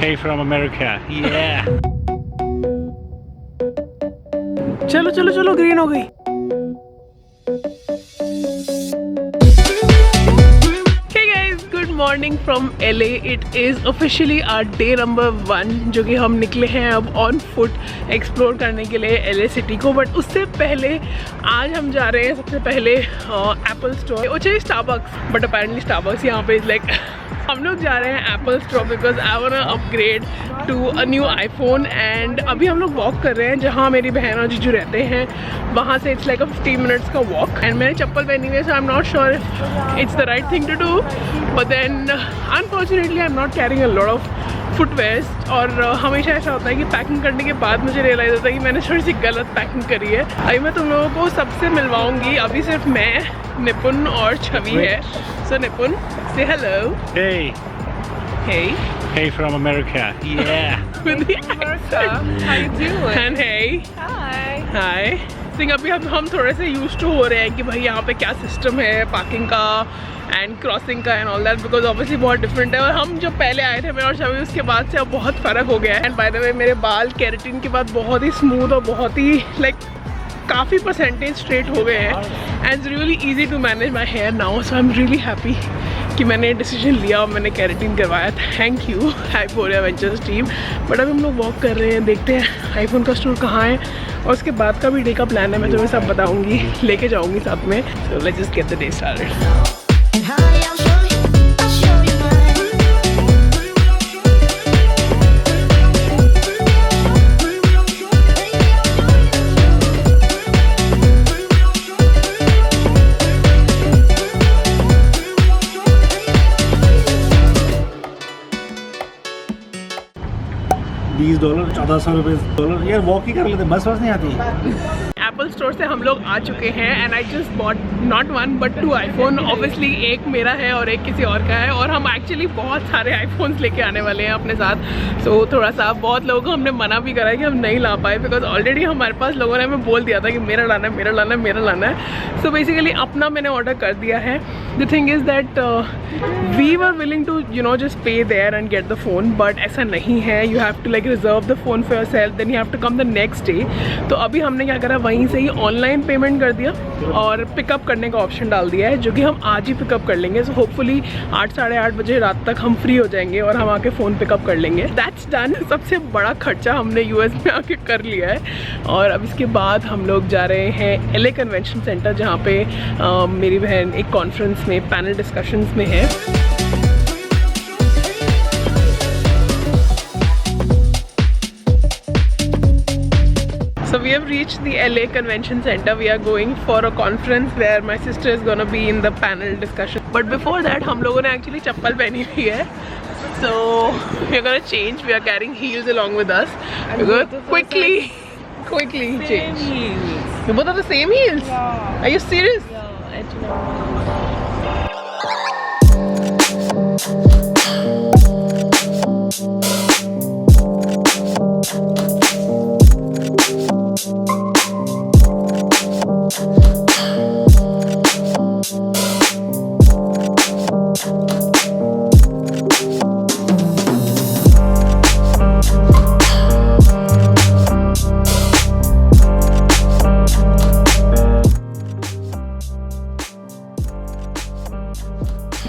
Hey from America. Yeah. चलो चलो चलो, ग्रीन हो गई। Hey guys, good morning from LA. It is officially our day number 1 जो कि हम निकले हैं अब ऑन फुट एक्सप्लोर करने के लिए LA सिटी को। बट उससे पहले आज हम जा रहे हैं सबसे पहले एप्पल स्टोर, वो चाहिए स्टारबक्स, बट अपेरेंटली स्टारबक्स यहाँ पे इज लाइक हम लोग जा रहे हैं Apple store because I want to upgrade to a new iPhone. And अभी हम लोग वॉक कर रहे हैं जहाँ मेरी बहन और जीजू रहते हैं, वहाँ से इट्स लाइक 15 मिनट्स का वॉक। एंड मैंने चप्पल पहनी हुई है, so I am not sure if it's the right thing to do, but then unfortunately I am not carrying a lot of footwears. और हमेशा ऐसा होता है कि पैकिंग करने के बाद मुझे रियलाइज होता है कि मैंने थोड़ी सी गलत पैकिंग करी है। अभी मैं तुम लोगों को सबसे मिलवाऊंगी, अभी सिर्फ मैं, निपुन और छवि है। सो निपुन, से hello. Hey. Hey. Hey from America. Yeah. With the accent. How you doing? And hey. Hi. Hi. Think अभी हम थोड़े से यूज टू हो रहे हैं कि भाई यहाँ पे क्या सिस्टम है पार्किंग का एंड क्रॉसिंग का and all that, because obviously बहुत डिफरेंट है। और हम जो पहले आए थे मैं और छवि, उसके बाद से अब बहुत फ़र्क हो गया है। एंड बाय द वे मेरे बाल केराटिन के बाद बहुत ही स्मूथ और बहुत ही लाइक काफ़ी परसेंटेज स्ट्रेट हो गए हैं and it's really easy to manage my hair now. So I am really happy कि मैंने डिसीजन लिया और मैंने केराटिन करवाया। Thank you Hyporia ventures team. But अभी हम लोग वॉक कर रहे हैं, देखते हैं आईफोन का स्टोर कहाँ है और उसके बाद का भी डे का प्लान है, मैं तुम्हें सब बताऊंगी, लेके जाऊंगी साथ में। So let's just get the day started. $20, $1400 यार, वॉक ही कर लेते, बस नहीं आती। एप्पल स्टोर से हम लोग आ चुके हैं and I just bought not 1 but 2 iPhone. Obviously एक मेरा है और एक किसी और का है, और हम एक्चुअली बहुत सारे आईफोन्स लेके आने वाले हैं अपने साथ। सो थोड़ा सा बहुत लोगों को हमने मना भी करा है कि हम नहीं ला पाए, बिकॉज ऑलरेडी हमारे पास लोगों ने हमें बोल दिया था कि मेरा लाना है, मेरा लाना है, मेरा लाना है। सो बेसिकली अपना मैंने ऑर्डर कर दिया है। The thing is that we were willing to just pay there and get the phone, but ऐसा नहीं है। You have to like reserve the phone for yourself, then you have to come the next day. तो अभी हमने क्या करा, वहीं से ही ऑनलाइन पेमेंट कर दिया और पिकअप करने का ऑप्शन डाल दिया है, जो कि हम आज ही पिकअप कर लेंगे। सो होपफुली 8 साढ़े 8 बजे रात तक हम फ्री हो जाएंगे और हम आके फ़ोन पिकअप कर लेंगे। That's done. सबसे बड़ा खर्चा हमने यूएस में आके कर लिया है। और अब इसके बाद हम लोग जा रहे हैं LA कन्वेंशन सेंटर, जहाँ पे मेरी बहन एक कॉन्फ्रेंस में पैनल डिस्कशंस में है। So we have reached the LA Convention Center. We are going for a conference where my sister is gonna be in the panel discussion. But before that, हम लोगों ने actually चप्पल पहनी हुई है. So we are gonna change. We are carrying heels along with us. We're gonna quickly change. You both have the same heels? Yeah. Are you serious? Yeah, I do know.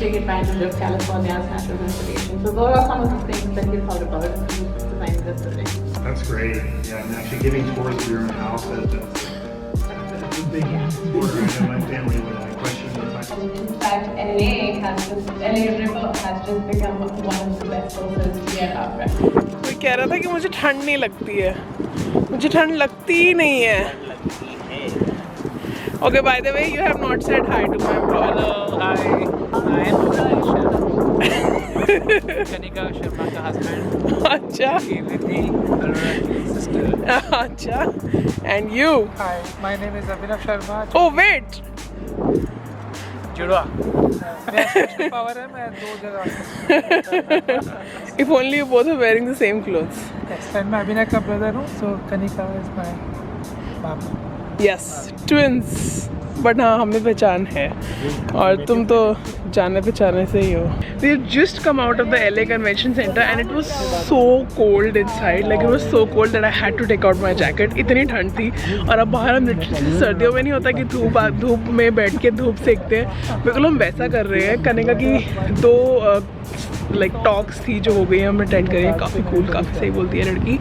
Take advantage of California's natural vegetation. So those are some of the things that we thought about in designing this building. That's great. Yeah, and actually giving tours of your own house, that's a big order. I know my family would question the In fact, LA River has just become one of the best sources to get our breath. कोई कह रहा था कि मुझे ठंड नहीं लगती है, मुझे ठंड लगती ही नहीं है। Okay, by the way, you have not said hi to my vlog. Hello, hi. I am Kanika Sharma का husband. अच्छा, Ridhi, her sister. अच्छा. And you? Hi, my name is Abhinav Sharma. Oh wait. जुड़वा. मेरा special power है, मैं 2 जगह. If only you both are wearing the same clothes. Yes, and मैं अभिनव का brother हूँ, so Kanika is my mom. Yes, twins. But हाँ हमें पहचान है और तुम तो जाने पहचाने से ही हो। We have just come out of the LA Convention Center and it was so cold inside, like it was so cold that I had to take out my jacket. इतनी ठंड थी और अब बाहर हम सर्दियों में नहीं होता कि धूप में बैठ के धूप सेकते हैं, बिल्कुल हम वैसा कर रहे हैं। कनेका की 2 लाइक टॉक्स थी जो हो गई है, हमने अटेंड करी है, काफ़ी कूल, काफ़ी सही बोलती है लड़की।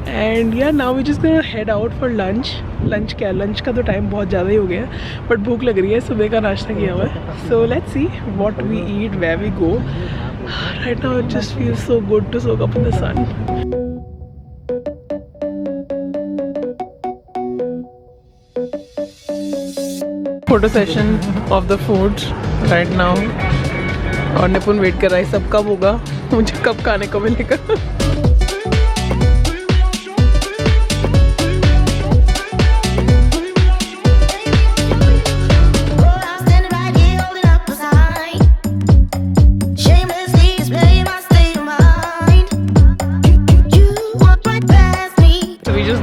And yeah now we just gonna head out for lunch. Lunch का तो टाइम बहुत ज़्यादा ही हो गया है, बट भूख लग रही है, सुबह का नाश्ता किया हुआ है। So let's see what we eat, where we go. Right now it just feels so good to soak up in the sun. Photo session of the food right now और निपुण वेट कर रहा है सब कब होगा, मुझे कब खाने को मिलेगा।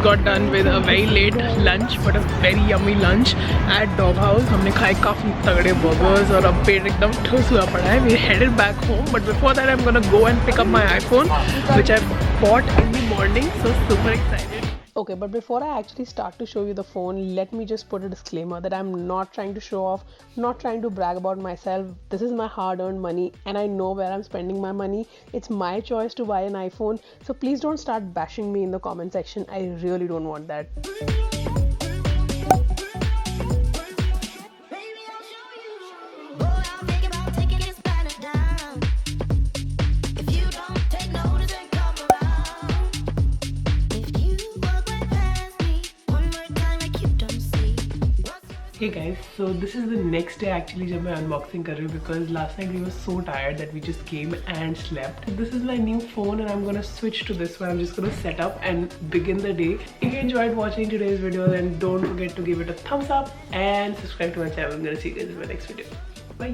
Got done with a very late lunch but a very yummy lunch at Dog House. हमने खाए काफ़ी तगड़े burgers और अब पेट एकदम ठुस हुआ पड़ा है। We headed back home but before that I'm gonna go and pick up my iPhone which I bought in the morning, so super excited. Okay, but before I actually start to show you the phone, let me just put a disclaimer that I'm not trying to show off, not trying to brag about myself. This is my hard-earned money and I know where I'm spending my money. It's my choice to buy an iPhone, so please don't start bashing me in the comment section. I really don't want that. Hey guys, so this is the next day actually जब मैं unboxing कर रही हूँ because last night we were so tired that we just came and slept. This is my new phone and I'm gonna switch to this one. I'm just gonna set up and begin the day. If you enjoyed watching today's video then don't forget to give it a thumbs up and subscribe to my channel. I'm gonna see you guys in my next video. Bye.